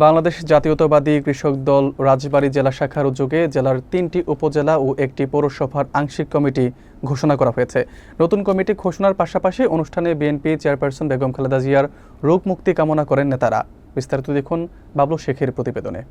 বাংলাদেশ জাতীয়তাবাদী কৃষক দল রাজবাড়ী জেলা শাখার উদ্যোগে জেলার ৩টি উপজেলা ও একটি পৌরসভার আংশিক কমিটি ঘোষণা করা হয়েছে। নতুন কমিটি ঘোষণার পাশাপাশি অনুষ্ঠানে বিএনপি চেয়ারপারসন বেগম খালেদা জিয়ার রোগ মুক্তি কামনা করেন নেতারা। বিস্তারিত দেখুন বাবলু শেখের প্রতিবেদনে।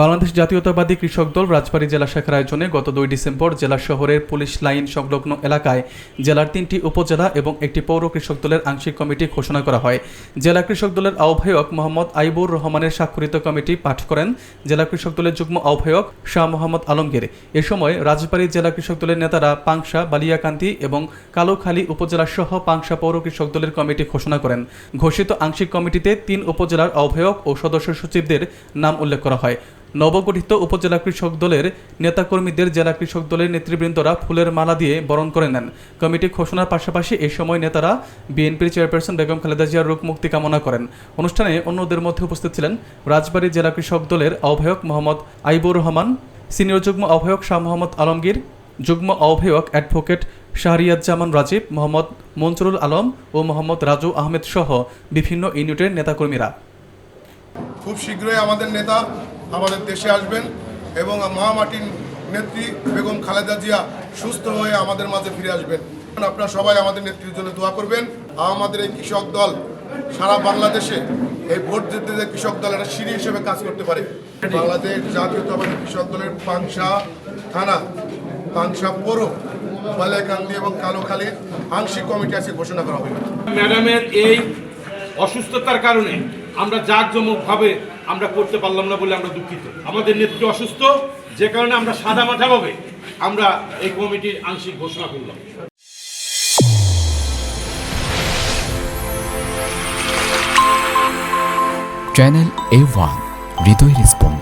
বাংলাদেশ জাতীয়তাবাদী কৃষক দল রাজবাড়ী জেলা শাখার আয়োজনে গত ২ ডিসেম্বর জেলা শহরের পুলিশ লাইন সংলগ্ন এলাকায় জেলার ৩টি উপজেলা এবং একটি পৌর কৃষক দলের আংশিক কমিটি ঘোষণা করা হয়। জেলা কৃষক দলের আহ্বায়ক মোহাম্মদ আইবুর রহমানের স্বাক্ষরিত কমিটি পাঠ করেন জেলা কৃষক দলের যুগ্ম আহ্বায়ক শাহ মোহাম্মদ আলমগীর। এ সময় রাজবাড়ী জেলা কৃষক দলের নেতারা পাংশা, বালিয়াকান্দি এবং কালোখালী উপজেলা সহ পাংশা পৌর কৃষক দলের কমিটি ঘোষণা করেন। ঘোষিত আংশিক কমিটিতে ৩ উপজেলার আহ্বায়ক ও সদস্য সচিবদের নাম উল্লেখ করা হয়। নবগঠিত উপজেলা কৃষক দলের নেতাকর্মীদের জেলা কৃষক দলের নেতৃবৃন্দরা ফুলের মালা দিয়ে বরণ করে নেন। কমিটি ঘোষণার পাশাপাশি এ সময় নেতারা বিএনপির চেয়ারপারসন বেগম খালেদা জিয়ার রোগ মুক্তি কামনা করেন। অনুষ্ঠানে অন্যদের মধ্যে উপস্থিত ছিলেন রাজবাড়ী জেলা কৃষক দলের আহ্বায়ক মোহাম্মদ আইবুর রহমান, সিনিয়র যুগ্ম আহ্বায়ক শাহ মোহাম্মদ আলমগীর, যুগ্ম আহ্বায়ক অ্যাডভোকেট শাহরিয়াজ্জামান রাজীব, মোহাম্মদ মনসুরুল আলম ও মোহাম্মদ রাজু আহমেদ সহ বিভিন্ন ইউনিটের নেতাকর্মীরা। খুব শীঘ্রই আমাদের নেতা আমাদের দেশে আসবেন এবং মহামাটির নেত্রী বেগম খালেদা জিয়া সুস্থ হয়ে আমাদের মাঝে ফিরে আসবেন। আপনারা সবাই আমাদের নেত্রীর জন্য দোয়া করবেন। আমাদের এই কৃষক দল সারা বাংলাদেশে এই ভোট দিতে যে কৃষক দল একটা সিঁড়ি হিসেবে কাজ করতে পারে। বাংলাদেশ জাতীয়তাবাদী কৃষক দলের পাংশা থানা, পাংশা পৌর, বালিয়াকান্দি এবং কালোখালীর আংশিক কমিটি আছে ঘোষণা করা হবে। ম্যাডামের এই অসুস্থতার কারণে আমরা জাঁকজমকভাবে আমরা করতে পারলাম না বলে আমরা দুঃখিত। আমাদের নেত্রী অসুস্থ, যে কারণে আমরা সাদামাটাভাবে আমরা এই কমিটির আংশিক ঘোষণা করলাম। চ্যানেল A1 হৃদয় রেসপন্স।